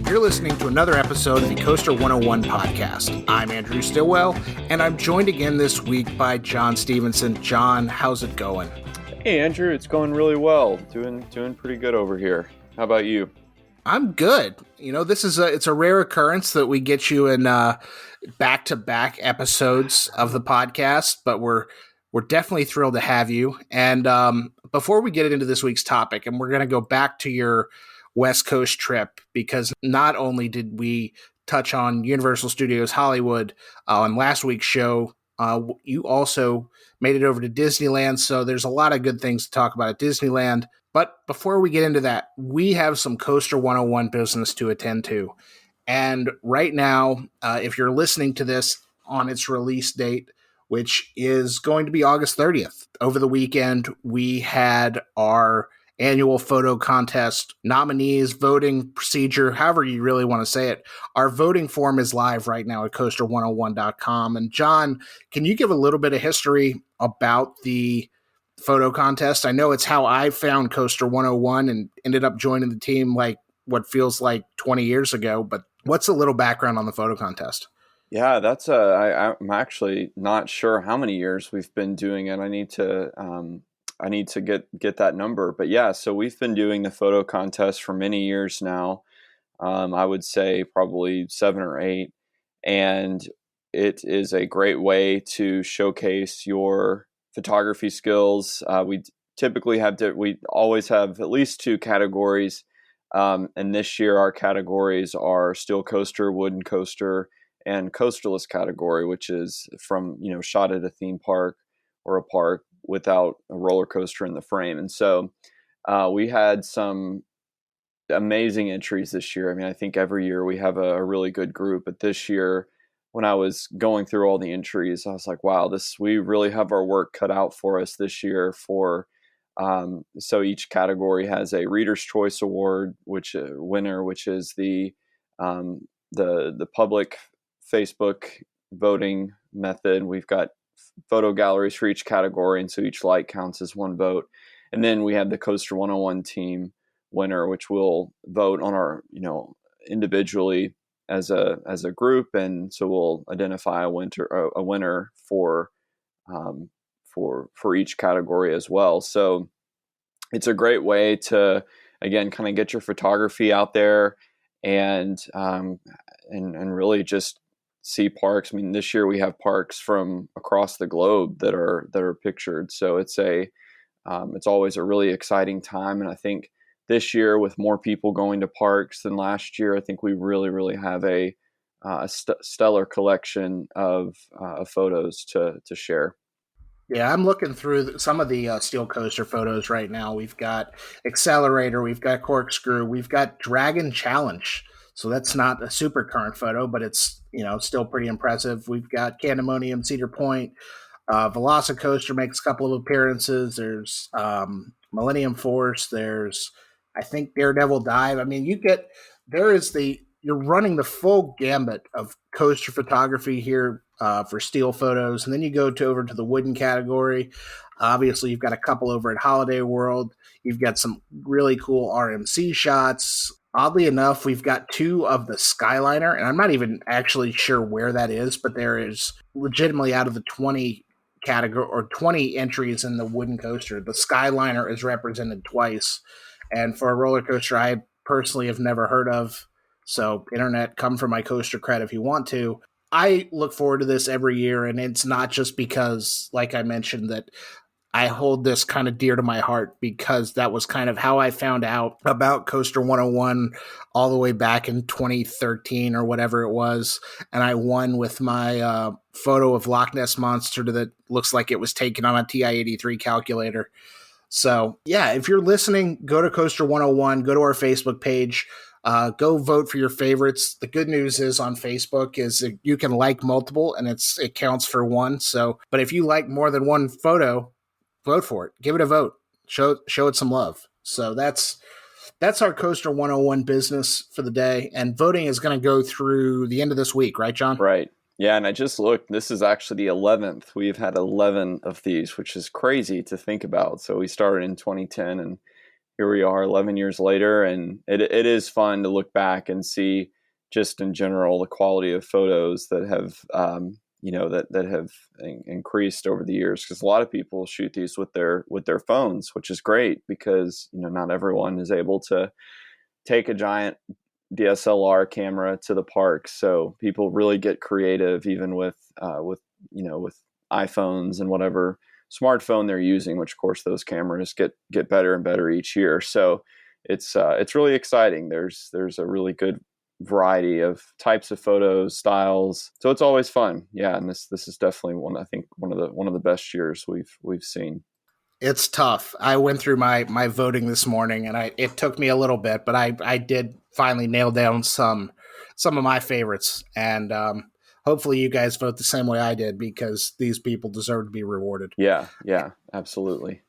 You're listening to another episode of the Coaster101 podcast. I'm Andrew Stillwell, and I'm joined again this week by John Stevenson. John, how's it going? Hey, Andrew, it's going really well. Doing pretty good over here. How about you? I'm good. You know, it's a rare occurrence that we get you in back-to-back episodes of the podcast, but we're definitely thrilled to have you. And before we get into this week's topic, and we're going to go back to your West Coast trip, because not only did we touch on Universal Studios Hollywood on last week's show, you also made it over to Disneyland. So there's a lot of good things to talk about at Disneyland. But before we get into that, we have some Coaster 101 business to attend to. And right now, if you're listening to this on its release date, which is going to be August 30th, over the weekend, we had our annual photo contest nominees, voting procedure, however you really want to say it. Our voting form is live right now at coaster101.com. And John, can you give a little bit of history about the photo contest? I know it's how I found Coaster 101 and ended up joining the team like what feels like 20 years ago, but what's a little background on the photo contest? Yeah, I'm actually not sure how many years we've been doing it. I need to get that number, but yeah, so we've been doing the photo contest for many years now. I would say probably 7 or 8, and it is a great way to showcase your photography skills. We always have at least 2 categories, and this year our categories are steel coaster, wooden coaster, and coasterless category, which is from shot at a theme park or a park without a roller coaster in the frame. And so we had some amazing entries this year. I mean, I think every year we have a really good group, but this year when I was going through all the entries, I was like, wow, we really have our work cut out for us this year. So each category has a Reader's Choice Award, which is the public Facebook voting method. We've got photo galleries for each category, and so each like counts as 1 vote. And then we have the Coaster 101 team winner, which will vote on our individually as a group, and so we'll identify a winner for each category as well. So it's a great way to, again, kind of get your photography out there and really just see parks. I mean, this year we have parks from across the globe that are pictured. So it's always a really exciting time. And I think this year, with more people going to parks than last year, I think we really, really have a stellar collection of photos to share. Yeah, I'm looking through some of the steel coaster photos right now. We've got Accelerator, we've got Corkscrew, we've got Dragon Challenge. So that's not a super current photo, but it's still pretty impressive. We've got Candemonium, Cedar Point, Velocicoaster makes a couple of appearances. There's Millennium Force. There's, I think, Daredevil Dive. I mean, you're running the full gambit of coaster photography here for steel photos, and then you go over to the wooden category. Obviously, you've got a couple over at Holiday World. You've got some really cool RMC shots. Oddly enough, we've got 2 of the Skyliner, and I'm not even actually sure where that is, but there is legitimately, out of the 20 category or 20 entries in the wooden coaster, the Skyliner is represented twice. And for a roller coaster I personally have never heard of, so internet, come for my coaster cred if you want to. I look forward to this every year, and it's not just because, like I mentioned, that I hold this kind of dear to my heart, because that was kind of how I found out about Coaster 101 all the way back in 2013 or whatever it was. And I won with my photo of Loch Ness Monster that looks like it was taken on a TI-83 calculator. So yeah, if you're listening, go to Coaster 101, go to our Facebook page, go vote for your favorites. The good news is on Facebook is you can like multiple and it counts for 1. So, but if you like more than 1 photo, vote for it. Give it a vote. Show it some love. So that's our Coaster 101 business for the day. And voting is going to go through the end of this week, right, John? Right. Yeah, and I just looked. This is actually the 11th. We've had 11 of these, which is crazy to think about. So we started in 2010, and here we are 11 years later. And it is fun to look back and see just in general the quality of photos that have, that have increased over the years. Because a lot of people shoot these with their phones, which is great because not everyone is able to take a giant DSLR camera to the park. So people really get creative, even with iPhones and whatever smartphone they're using. Which of course those cameras get better and better each year. So it's really exciting. There's a really good variety of types of photos, styles. So it's always fun. Yeah, and this is definitely one of the best years we've seen. It's tough. I went through my voting this morning, and it took me a little bit, but I did finally nail down some of my favorites, and hopefully you guys vote the same way I did because these people deserve to be rewarded. Yeah, absolutely.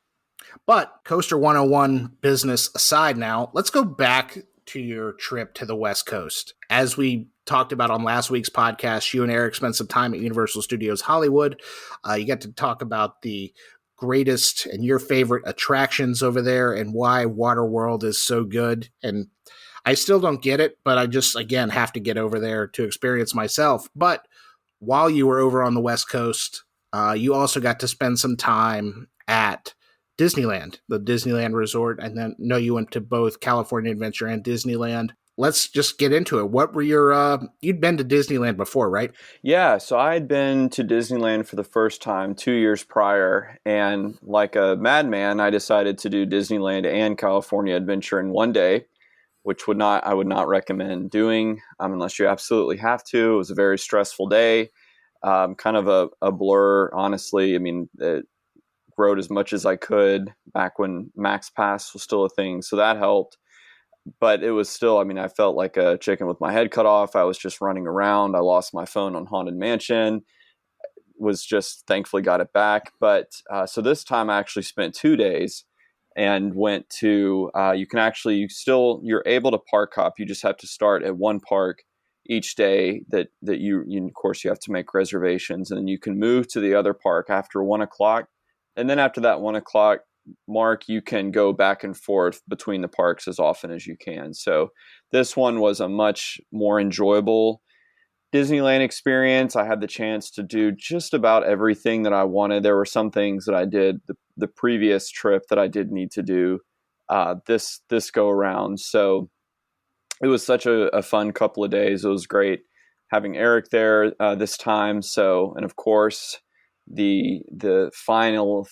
But Coaster 101 business aside, now let's go back to your trip to the West Coast. As we talked about on last week's podcast, you and Eric spent some time at Universal Studios Hollywood. You got to talk about the greatest and your favorite attractions over there and why Waterworld is so good. And I still don't get it, but I just, again, have to get over there to experience myself. But while you were over on the West Coast, you also got to spend some time at Disneyland, the Disneyland Resort. And then, no, you went to both California Adventure and Disneyland. Let's just get into it. What were you'd been to Disneyland before, right? Yeah, so I had been to Disneyland for the first time 2 years prior, and like a madman, I decided to do Disneyland and California Adventure in one day, which I would not recommend doing unless you absolutely have to. It was a very stressful day, kind of a blur, honestly. I mean, it rode as much as I could back when Max Pass was still a thing, so that helped. But it was still, I mean, I felt like a chicken with my head cut off. I was just running around. I lost my phone on Haunted Mansion, was just thankfully got it back. But so this time I actually spent 2 days and went to, you're able to park hop. You just have to start at one park each day that you, of course, you have to make reservations, and then you can move to the other park after 1 o'clock. And then after that 1 o'clock mark, you can go back and forth between the parks as often as you can. So this one was a much more enjoyable Disneyland experience. I had the chance to do just about everything that I wanted. There were some things that I did the previous trip that I did need to do this go around. So it was such a fun couple of days. It was great having Eric there this time. So, and of course, the finally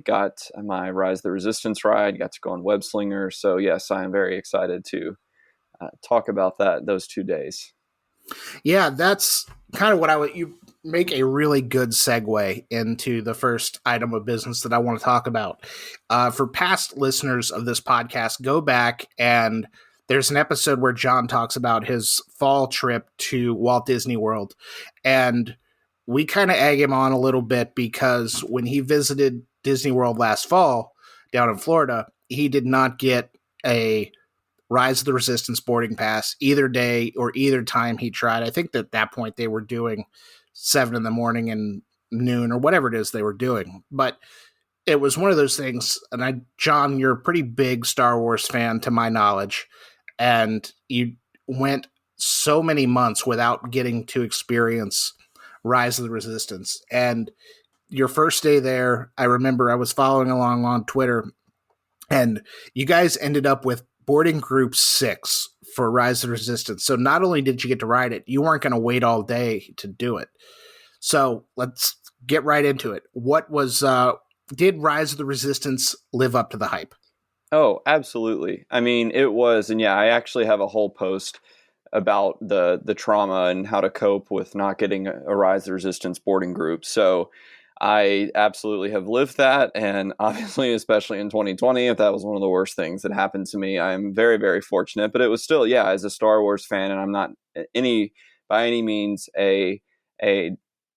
got my Rise of the Resistance ride. Got to go on Webslingers. So yes, I am very excited to talk about those 2 days. Yeah, that's kind of what you make a really good segue into the first item of business that I want to talk about. For past listeners of this podcast, go back and there's an episode where John talks about his fall trip to Walt Disney World. And we kind of egg him on a little bit because when he visited Disney World last fall down in Florida, he did not get a Rise of the Resistance boarding pass either day or either time he tried. I think that at that point they were doing 7 a.m. and noon or whatever it is they were doing. But it was one of those things. And John, you're a pretty big Star Wars fan to my knowledge. And you went so many months without getting to experience Rise of the Resistance. And your first day there, I remember I was following along on Twitter, and you guys ended up with boarding group 6 for Rise of the Resistance. So not only did you get to ride it, you weren't going to wait all day to do it. So let's get right into it. Did Rise of the Resistance live up to the hype? Oh, absolutely. I mean, it was, and yeah, I actually have a whole post about the trauma and how to cope with not getting a Rise of the Resistance boarding group. So I absolutely have lived that. And obviously, especially in 2020, if that was one of the worst things that happened to me, I'm very, very fortunate. But it was still, yeah, as a Star Wars fan, and I'm not by any means a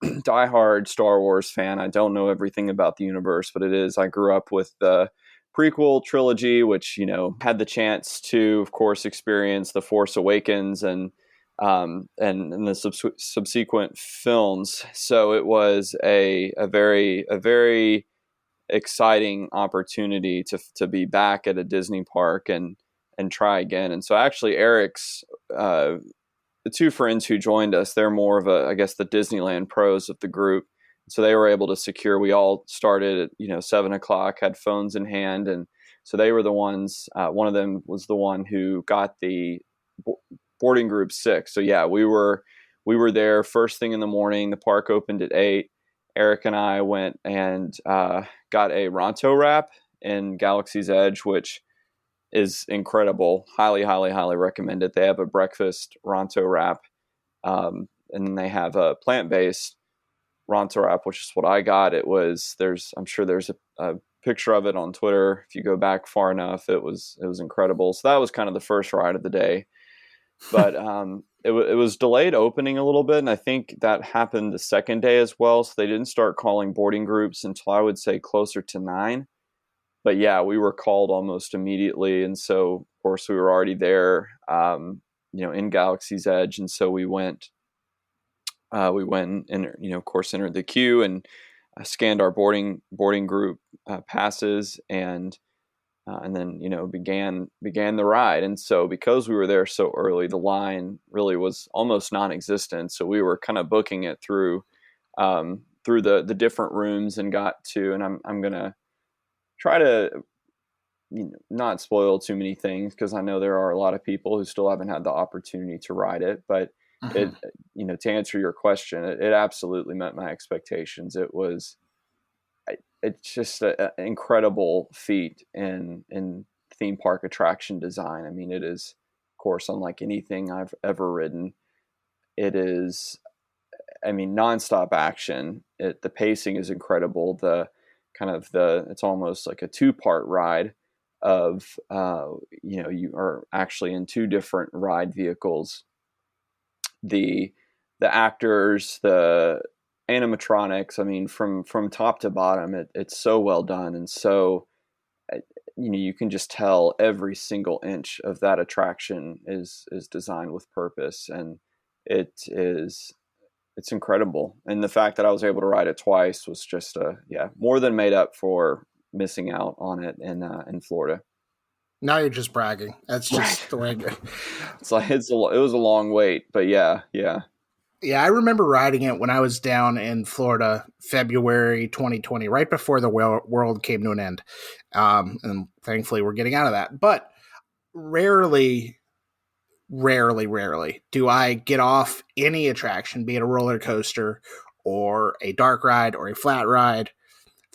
diehard Star Wars fan. I don't know everything about the universe, but I grew up with the prequel trilogy, which, had the chance to, of course, experience The Force Awakens and and the subsequent films. So it was a very exciting opportunity to be back at a Disney park and try again. And so actually Eric's the two friends who joined us, they're more of I guess the Disneyland pros of the group. So they were able to secure. We all started at 7 o'clock, had phones in hand, and so they were the ones. One of them was the one who got the boarding group 6. So yeah, we were there first thing in the morning. The park opened at 8. Eric and I went and got a Ronto wrap in Galaxy's Edge, which is incredible. Highly, highly, highly recommend it. They have a breakfast Ronto wrap, and then they have a plant-based Ronto wrap, which is what I got. I'm sure there's a picture of it on Twitter. If you go back far enough, it was incredible. So that was kind of the first ride of the day, but it was delayed opening a little bit, and I think that happened the second day as well. So they didn't start calling boarding groups until I would say closer to 9. But yeah, we were called almost immediately, and so of course we were already there, in Galaxy's Edge, and so we went and of course entered the queue and scanned our boarding group passes, and then began the ride. And so because we were there so early, the line really was almost non-existent. So we were kind of booking it through the different rooms and got to, and I'm gonna try to not spoil too many things because I know there are a lot of people who still haven't had the opportunity to ride it. But Mhm. to answer your question, it absolutely met my expectations. It's just an incredible feat in theme park attraction design. I mean, it is, of course, unlike anything I've ever ridden. It is, I mean, nonstop action. The pacing is incredible. It's almost like a 2-part ride of you are actually in 2 different ride vehicles. The actors, the animatronics, I mean, from top to bottom, it's so well done, and so you can just tell every single inch of that attraction is designed with purpose, and it's incredible. And the fact that I was able to ride it twice was just more than made up for missing out on it in Florida. Now you're just bragging. That's Right. just the way it goes. It's like it was a long wait, but yeah. Yeah, I remember riding it when I was down in Florida, February 2020, right before the world came to an end. And thankfully, we're getting out of that. But rarely, rarely do I get off any attraction, be it a roller coaster or a dark ride or a flat ride,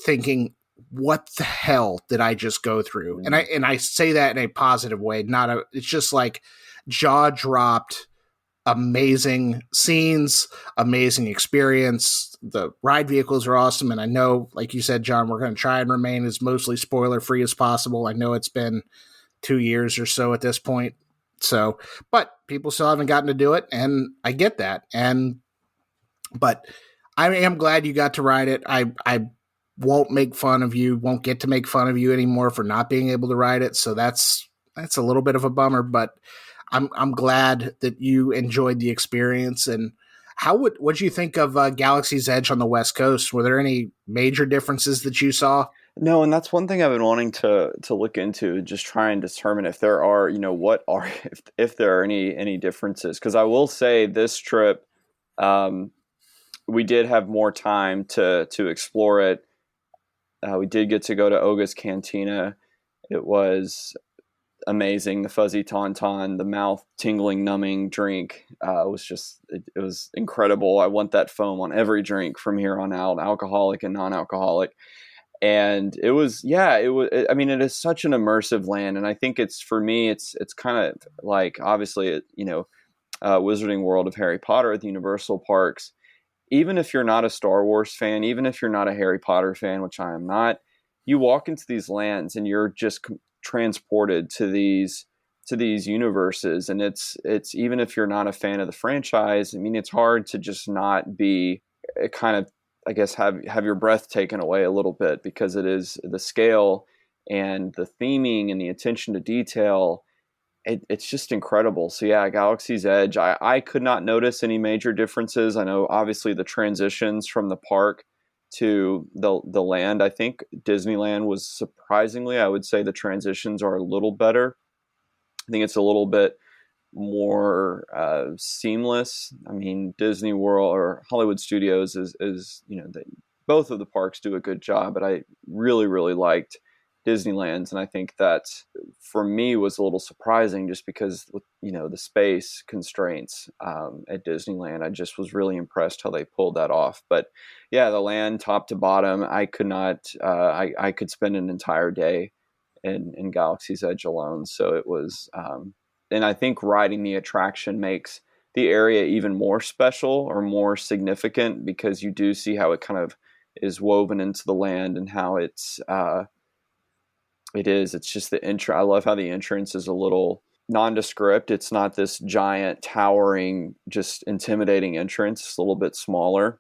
thinking, what the hell did I just go through? And I say that in a positive way, it's just like jaw dropped, amazing scenes, amazing experience. The ride vehicles are awesome. And I know, like you said, John, we're going to try and remain as mostly spoiler free as possible. I know it's been 2 years or so at this point. So, but people still haven't gotten to do it. And I get that. But I am glad you got to ride it. I won't get to make fun of you anymore for not being able to ride it. So that's a little bit of a bummer, but I'm glad that you enjoyed the experience. And what'd you think of Galaxy's Edge on the West Coast? Were there any major differences that you saw? No, and that's one thing I've been wanting to look into, just try and determine if there are, if there are any differences. Because I will say this trip, we did have more time to explore it. We did get to go to Oga's Cantina. It was amazing. The fuzzy tauntaun, the mouth tingling, numbing drink it was incredible. I want that foam on every drink from here on out, alcoholic and non-alcoholic. And it was, I mean, it is such an immersive land. And I think for me, it's kind of like, obviously, Wizarding World of Harry Potter at the Universal Parks. Even if you're not a Star Wars fan, even if you're not a Harry Potter fan, which I am not, you walk into these lands and you're just transported to these universes. And it's even if you're not a fan of the franchise, I mean, it's hard to just not be kind of, I guess, have your breath taken away a little bit, because it is the scale and the theming and the attention to detail. it's just incredible. So yeah, Galaxy's Edge, I could not notice any major differences. I know obviously the transitions from the park to the land, I think Disneyland was surprisingly, I would say the transitions are a little better. I think it's a little bit more seamless. I mean, Disney World or Hollywood Studios is both of the parks do a good job, but I really, really liked Disneyland's, and I think that for me was a little surprising just because the space constraints at Disneyland. I just was really impressed how they pulled that off. But yeah, the land top to bottom, I could not. I could spend an entire day in Galaxy's Edge alone. So it was, and I think riding the attraction makes the area even more special or more significant because you do see how it kind of is woven into the land and how it's just the intro. I love how the entrance is a little nondescript. It's not this giant towering just intimidating entrance. It's a little bit smaller,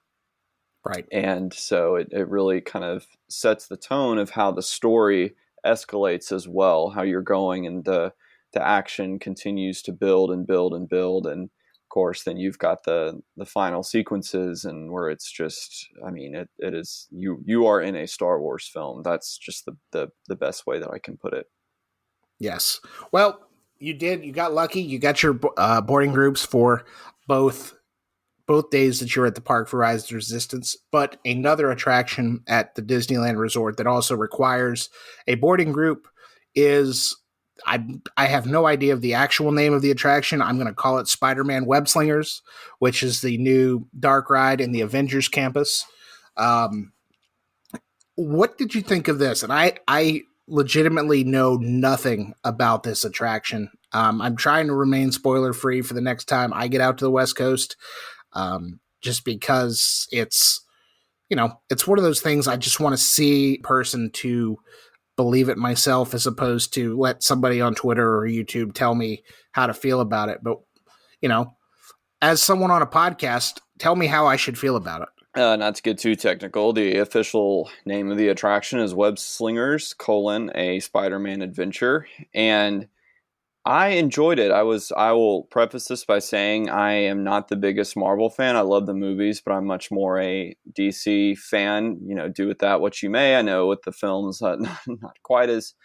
Right. and so it really kind of sets the tone of how the story escalates as well, how you're going, and the action continues to build and build and build. And of course then you've got the final sequences, and where it's just, I mean, it is, you are in a Star Wars film. That's just the best way that I can put it. Yes. Well, you got lucky. You got your boarding groups for both days that you're at the park for Rise of the Resistance, but another attraction at the Disneyland Resort that also requires a boarding group is, I have no idea of the actual name of the attraction. I'm going to call it Spider-Man Webslingers, which is the new dark ride in the Avengers campus. What did you think of this? And I legitimately know nothing about this attraction. I'm trying to remain spoiler free for the next time I get out to the West Coast. Just because it's one of those things I just want to see person to believe it myself, as opposed to let somebody on Twitter or YouTube tell me how to feel about it. But, as someone on a podcast, tell me how I should feel about it. Not to get too technical, the official name of the attraction is Webslingers, a Spider-Man adventure. And I enjoyed it. I will preface this by saying I am not the biggest Marvel fan. I love the movies, but I'm much more a DC fan. Do with that what you may. I know with the films, not quite as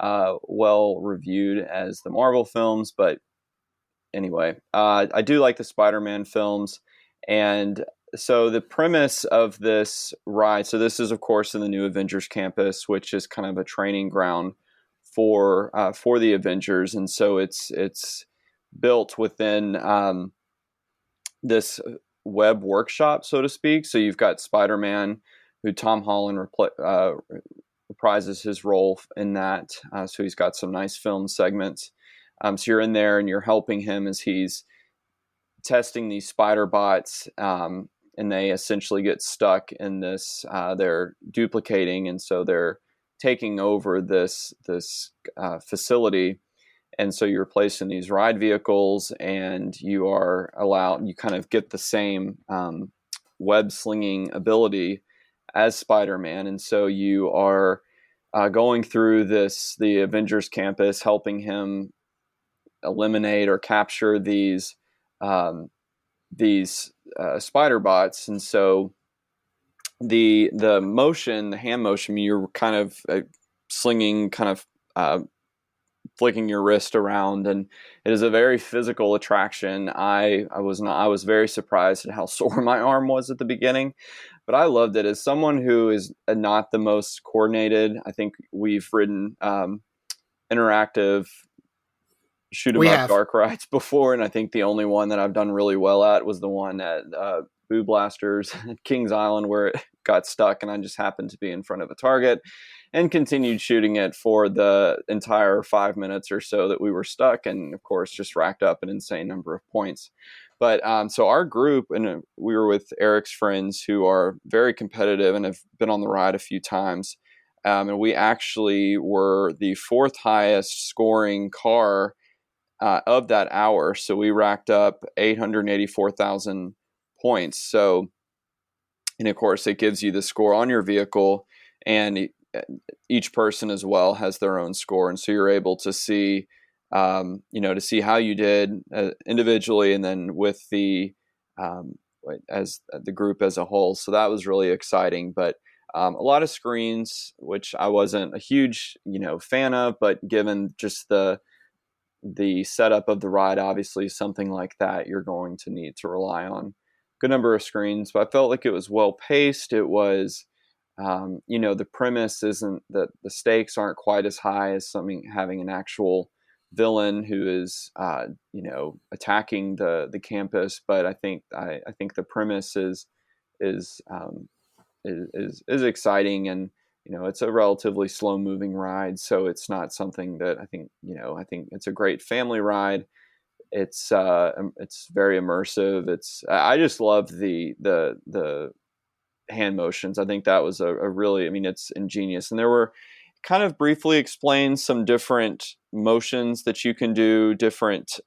well reviewed as the Marvel films, but anyway, I do like the Spider-Man films. And so the premise of this ride, so this is of course in the new Avengers campus, which is kind of a training ground for the Avengers, and so it's built within this web workshop, so to speak. So you've got Spider-Man, who Tom Holland reprises his role in that. So he's got some nice film segments. So you're in there and you're helping him as he's testing these spider bots, and they essentially get stuck in this. They're duplicating, and so they're taking over this facility. And so you're placed in these ride vehicles, and you kind of get the same web slinging ability as Spider-Man. And so you are going through the Avengers campus, helping him eliminate or capture these spider bots. And so the hand motion, you're kind of slinging, kind of flicking your wrist around, and it is a very physical attraction. I was very surprised at how sore my arm was at the beginning, but I loved it. As someone who is not the most coordinated, I think we've ridden interactive shoot 'em up dark rides before, and I think the only one that I've done really well at was the one at Boo Blasters at Kings Island, where it got stuck and I just happened to be in front of a target and continued shooting it for the entire 5 minutes or so that we were stuck, and of course just racked up an insane number of points. But so our group, and we were with Eric's friends who are very competitive and have been on the ride a few times, and we actually were the fourth highest scoring car of that hour. So we racked up 884,000 points. So, and of course it gives you the score on your vehicle, and each person as well has their own score. And so you're able to see to see how you did individually, and then with the as the group as a whole. So that was really exciting. But a lot of screens, which I wasn't a huge fan of, but given just the setup of the ride, obviously something like that you're going to need to rely on good number of screens. But I felt like it was well paced. It was the premise isn't that the stakes aren't quite as high as something having an actual villain who is attacking the campus, but I think the premise is is exciting, and it's a relatively slow moving ride, so it's not something that I think it's a great family ride. It's very immersive. I just love the hand motions. I think that was a really, it's ingenious. And there were kind of briefly explained some different motions that you can do, different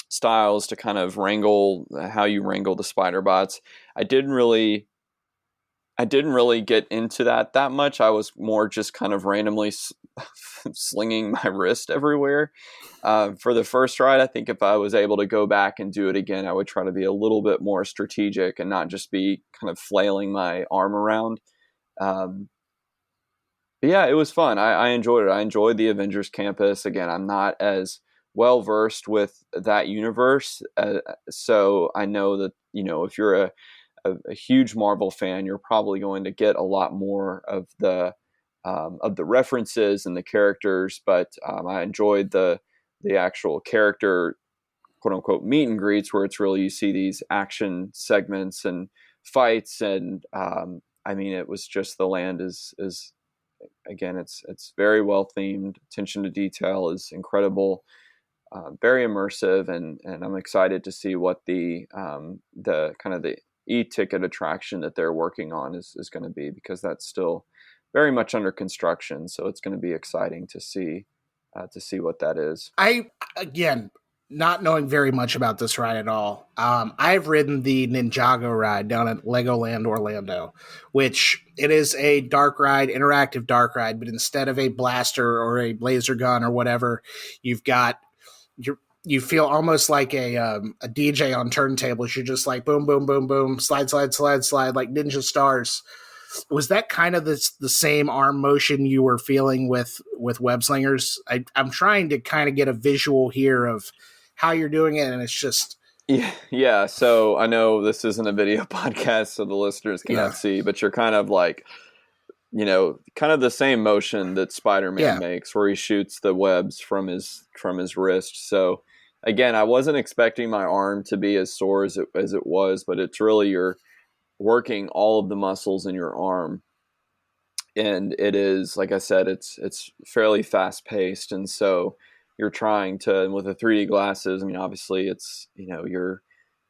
styles to kind of how you wrangle the spider bots. I didn't really get into that much. I was more just kind of randomly slinging my wrist everywhere. For the first ride, I think if I was able to go back and do it again, I would try to be a little bit more strategic and not just be kind of flailing my arm around. But yeah, it was fun. I enjoyed it. I enjoyed the Avengers Campus. Again, I'm not as well versed with that universe, so I know that if you're a huge Marvel fan, you're probably going to get a lot more of the references and the characters. But I enjoyed the actual character, quote unquote, meet and greets, where it's really, you see these action segments and fights, and it was just, the land is again, it's very well themed. Attention to detail is incredible. Very immersive, and I'm excited to see what the kind of the e-ticket attraction that they're working on is going to be, because that's still very much under construction. So it's going to be exciting to see what that is. Again, not knowing very much about this ride at all, I've ridden the Ninjago ride down at Legoland Orlando, which it is a dark ride, interactive dark ride, but instead of a blaster or a laser gun or whatever, you feel almost like a DJ on turntables. You're just like boom, boom, boom, boom, slide, slide, slide, slide, like Ninja Stars. Was that kind of the same arm motion you were feeling with Webslingers? I'm trying to kind of get a visual here of how you're doing it, and it's just... Yeah. So I know this isn't a video podcast, so the listeners cannot see, but you're kind of like, kind of the same motion that Spider-Man makes, where he shoots the webs from his wrist. So again, I wasn't expecting my arm to be as sore as it was, but it's really, you're working all of the muscles in your arm, and it is, like I said, it's fairly fast paced, and so you're trying to, and with the 3D glasses, obviously it's, you're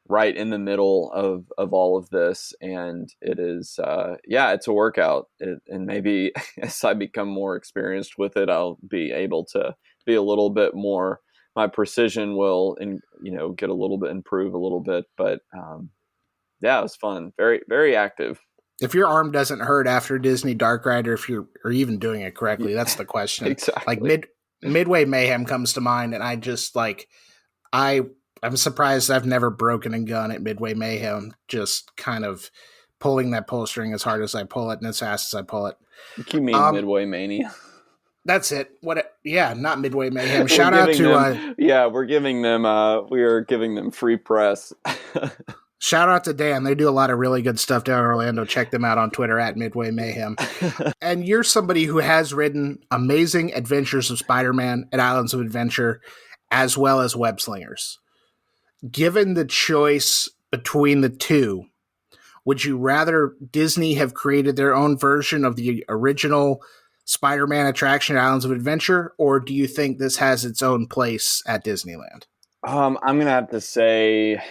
right in the middle of all of this, and it is it's a workout. And maybe as I become more experienced with it, I'll be able to be a little bit more, my precision will get a little bit, improve a little bit. But it was fun, very, very active. If your arm doesn't hurt after Disney Dark Ride, or if you're even doing it correctly, that's the question. Exactly. Like Midway Mayhem comes to mind, and I just I'm surprised I've never broken a gun at Midway Mayhem, just kind of pulling that pull string as hard as I pull it and as fast as I pull it. You mean Midway Mania? That's it. Not Midway Mayhem. Shout out to... we're giving them, we are giving them free press. Shout out to Dan. They do a lot of really good stuff down in Orlando. Check them out on Twitter at Midway Mayhem. And you're somebody who has ridden Amazing Adventures of Spider-Man at Islands of Adventure, as well as Webslingers. Given the choice between the two, would you rather Disney have created their own version of the original Spider-Man attraction at Islands of Adventure, or do you think this has its own place at Disneyland? I'm going to have to say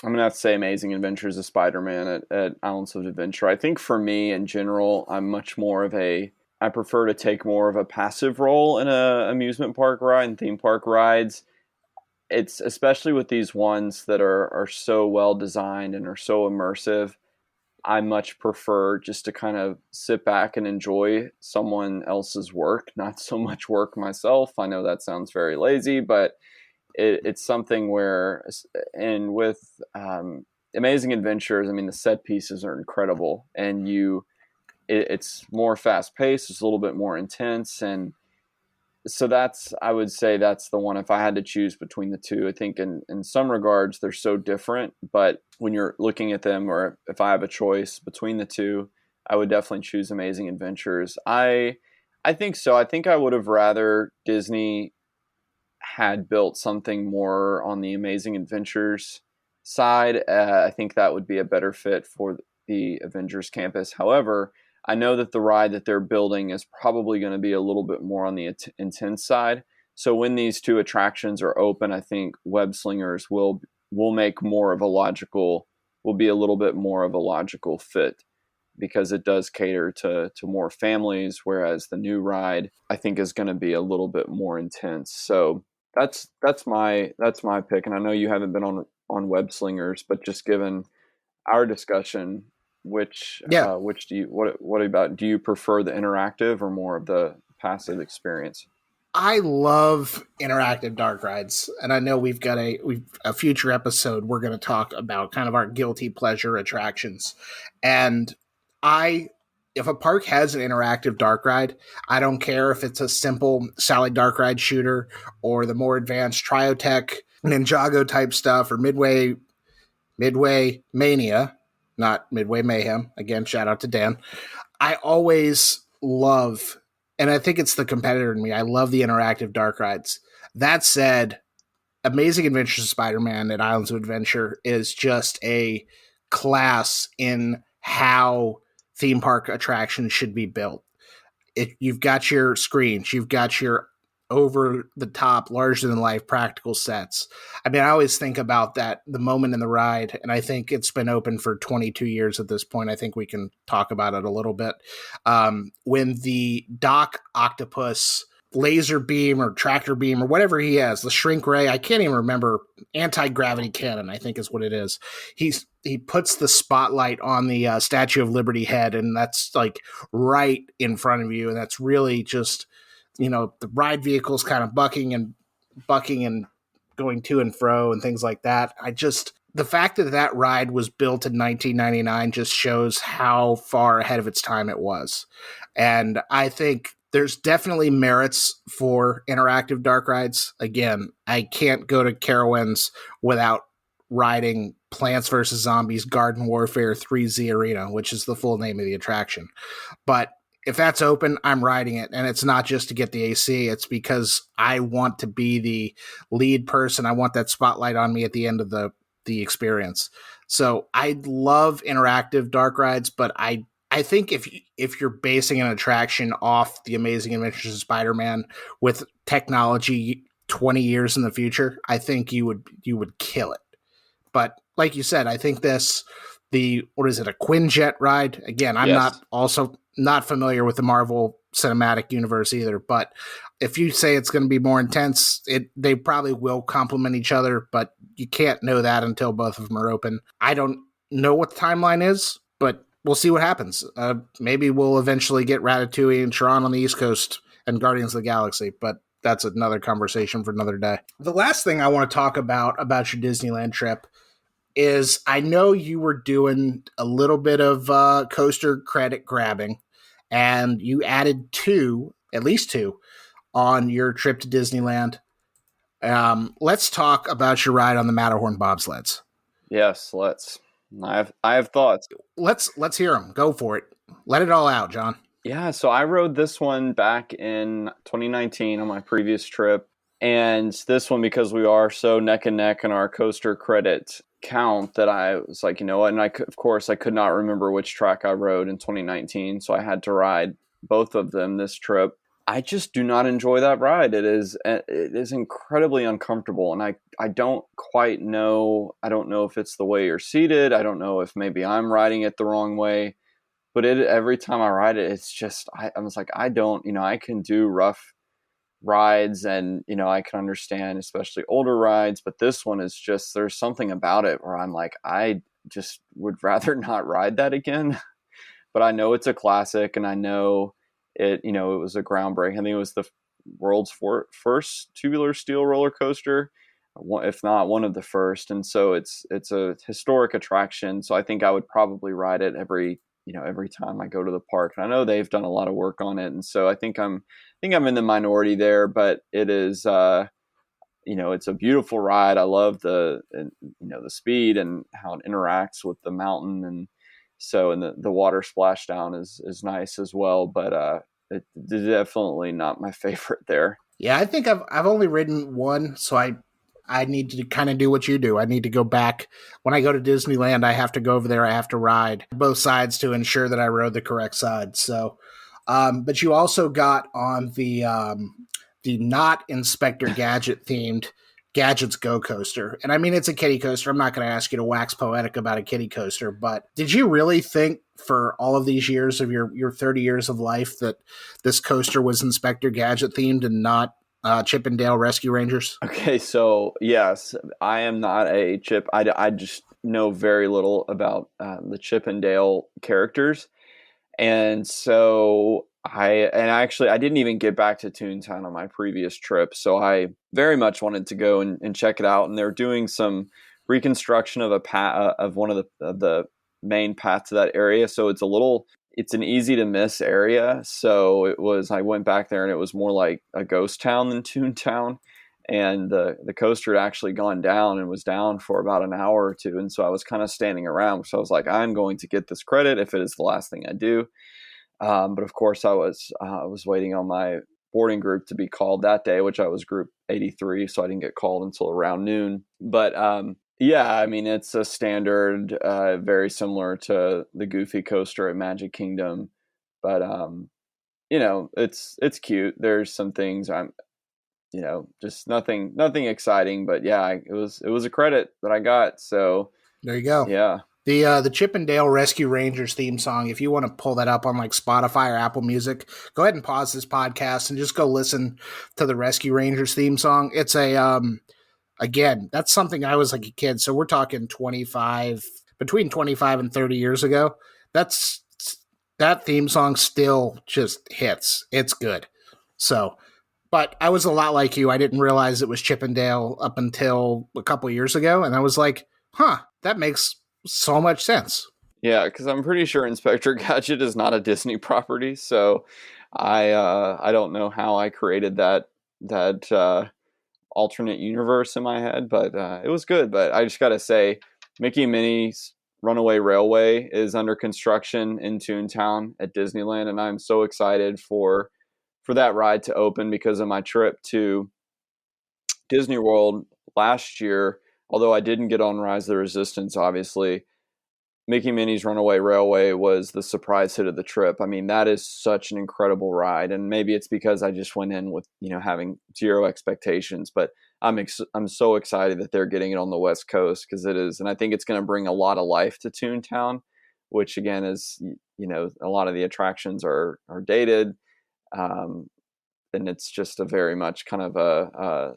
Amazing Adventures of Spider-Man at Islands of Adventure. I think for me, in general, I'm much more of I prefer to take more of a passive role in a amusement park ride and theme park rides. It's especially with these ones that are so well designed and are so immersive. I much prefer just to kind of sit back and enjoy someone else's work, not so much work myself. I know that sounds very lazy, but it's something where, and with Amazing Adventures, I mean, the set pieces are incredible, and it's more fast paced, it's a little bit more intense, and so I would say that's the one if I had to choose between the two. I think in some regards they're so different, but when you're looking at them, or if I have a choice between the two, I would definitely choose Amazing Adventures. I think so. I think I would have rather Disney had built something more on the Amazing Adventures side. I think that would be a better fit for the Avengers campus. However, I know that the ride that they're building is probably going to be a little bit more on the intense side. So when these two attractions are open, I think Webslingers will make more of a logical, will be a little bit more of a logical fit, because it does cater to more families, whereas the new ride I think is going to be a little bit more intense. So that's my pick, and I know you haven't been on Web Slingers, but just given our discussion, Yeah, which do you what about, do you prefer the interactive or more of the passive experience? I love interactive dark rides, and I know we've a future episode we're going to talk about kind of our guilty pleasure attractions. And I if a park has an interactive dark ride, I don't care if it's a simple Sally dark ride shooter or the more advanced Triotech Ninjago type stuff or Midway Mania, not Midway Mayhem. Again, shout out to Dan. I always love, and I think it's the competitor in me, I love the interactive dark rides. That said, Amazing Adventures of Spider-Man at Islands of Adventure is just a class in how theme park attractions should be built. You've got your screens, you've got your over the top, larger than life practical sets. I mean, I always think about that, the moment in the ride, and I think it's been open for 22 years at this point. I think we can talk about it a little bit. When the Doc Octopus laser beam or tractor beam or whatever he has, the shrink ray, I can't even remember, anti-gravity cannon, I think is what it is. He puts the spotlight on the Statue of Liberty head, and that's like right in front of you, and that's really just, the ride vehicles kind of bucking and going to and fro and things like that. The fact that that ride was built in 1999 just shows how far ahead of its time it was. And I think there's definitely merits for interactive dark rides. Again, I can't go to Carowinds without riding Plants vs. Zombies Garden Warfare 3Z Arena, which is the full name of the attraction. But if that's open, I'm riding it. And it's not just to get the AC. It's because I want to be the lead person. I want that spotlight on me at the end of the experience. So I love interactive dark rides, but I think if you're basing an attraction off the Amazing Adventures of Spider-Man with technology 20 years in the future, I think you would kill it. But like you said, I think what is it, a Quinjet ride? Again, I'm Yes. not familiar with the Marvel Cinematic Universe either, but if you say it's going to be more intense, they probably will complement each other, but you can't know that until both of them are open. I don't know what the timeline is, but we'll see what happens. Maybe we'll eventually get Ratatouille and Tron on the East Coast and Guardians of the Galaxy, but that's another conversation for another day. The last thing I want to talk about your Disneyland trip is I know you were doing a little bit of coaster credit grabbing, and you added at least two, on your trip to Disneyland. Let's talk about your ride on the Matterhorn bobsleds. Yes, let's. I have thoughts. Let's hear them. Go for it. Let it all out, John. Yeah, so I rode this one back in 2019 on my previous trip. And this one, because we are so neck and neck in our coaster credit count, that I was like, you know what? And of course, I could not remember which track I rode in 2019. So I had to ride both of them this trip. I just do not enjoy that ride. It is incredibly uncomfortable. And I don't quite know. I don't know if it's the way you're seated. I don't know if maybe I'm riding it the wrong way. But every time I ride it, it's just, I was like, I can do rough rides, and I can understand especially older rides, but this one is just, there's something about it where I'm like, just would rather not ride that again. But I know it's a classic, and I know it was a groundbreaking. I think it was the world's first tubular steel roller coaster, if not one of the first. And so it's a historic attraction. So I think I would probably ride it every time I go to the park. And I know they've done a lot of work on it, and so I think I'm in the minority there. But it is, it's a beautiful ride. I love the speed and how it interacts with the mountain, and the water splashdown is nice as well. But it's definitely not my favorite there. Yeah, I think I've only ridden one, so I need to kind of do what you do. I need to go back. When I go to Disneyland, I have to go over there. I have to ride both sides to ensure that I rode the correct side. So, but you also got on the not Inspector Gadget themed Gadgets Go coaster. And I mean, it's a kiddie coaster. I'm not going to ask you to wax poetic about a kiddie coaster, but did you really think for all of these years of your 30 years of life that this coaster was Inspector Gadget themed and not Chip and Dale Rescue Rangers? Okay, so yes, I am not a Chip. I just know very little about the Chip and Dale characters. And so I didn't even get back to Toontown on my previous trip. So I very much wanted to go and check it out. And they're doing some reconstruction of a path of one of the main paths to that area. So it's an easy to miss area. So I went back there and it was more like a ghost town than Toontown. And the coaster had actually gone down and was down for about an hour or two. And so I was kind of standing around. So I was like, I'm going to get this credit if it is the last thing I do. But of course I was waiting on my boarding group to be called that day, which I was group 83. So I didn't get called until around noon. But yeah, I mean, it's a standard, very similar to the Goofy coaster at Magic Kingdom. But, it's cute. There's some things just nothing exciting, but yeah, it was a credit that I got. So there you go. Yeah. The Chip and Dale Rescue Rangers theme song, if you want to pull that up on like Spotify or Apple Music, go ahead and pause this podcast and just go listen to the Rescue Rangers theme song. It's again, that's something I was like a kid. So we're talking between 25 and 30 years ago. That theme song still just hits. It's good. So, but I was a lot like you. I didn't realize it was Chip and Dale up until a couple years ago. And I was like, that makes so much sense. Yeah, because I'm pretty sure Inspector Gadget is not a Disney property. So I don't know how I created that alternate universe in my head, but it was good. But I just got to say, Mickey and Minnie's Runaway Railway is under construction in Toontown at Disneyland. And I'm so excited for that ride to open because of my trip to Disney World last year. Although I didn't get on Rise of the Resistance, obviously, Mickey and Minnie's Runaway Railway was the surprise hit of the trip. I mean, that is such an incredible ride. And maybe it's because I just went in with, having zero expectations, but I'm so excited that they're getting it on the West Coast because it is. And I think it's going to bring a lot of life to Toontown, which again is, a lot of the attractions are dated. And it's just a very much kind of a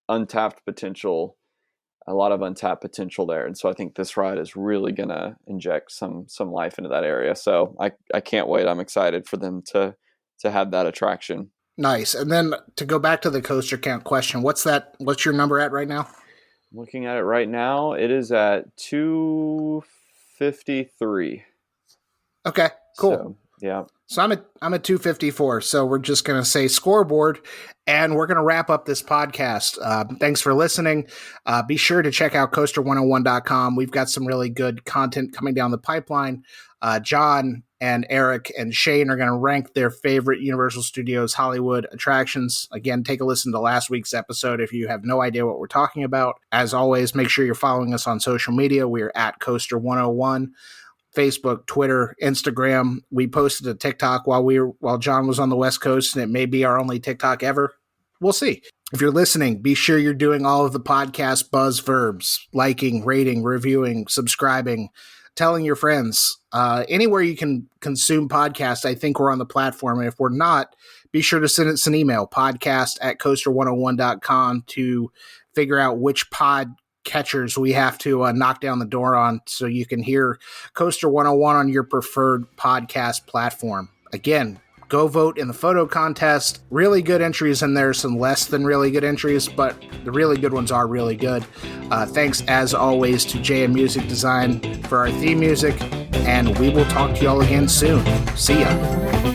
untapped potential, a lot of untapped potential there. And so I think this ride is really going to inject some life into that area. So I can't wait. I'm excited for them to have that attraction. Nice. And then to go back to the coaster count question, what's your number at right now? Looking at it right now, it is at 253. Okay, cool. So, yeah. So I'm at 254. So we're just going to say scoreboard, and we're going to wrap up this podcast. Thanks for listening. Be sure to check out Coaster101.com. We've got some really good content coming down the pipeline. John and Eric and Shane are going to rank their favorite Universal Studios Hollywood attractions. Again, take a listen to last week's episode if you have no idea what we're talking about. As always, make sure you're following us on social media. We are at Coaster101. Facebook, Twitter, Instagram. We posted a TikTok while John was on the West Coast, and it may be our only TikTok ever. We'll see. If you're listening, be sure you're doing all of the podcast buzz verbs: liking, rating, reviewing, subscribing, telling your friends. Anywhere you can consume podcasts, I think we're on the platform. And if we're not, be sure to send us an email, podcast@coaster101.com, to figure out which catchers we have to knock down the door on so you can hear Coaster 101 on your preferred podcast platform. Again, go vote in the photo contest. Really good entries in there, some less than really good entries, but the really good ones are really good. Thanks, as always, to JM Music Design for our theme music, and we will talk to y'all again soon. See ya.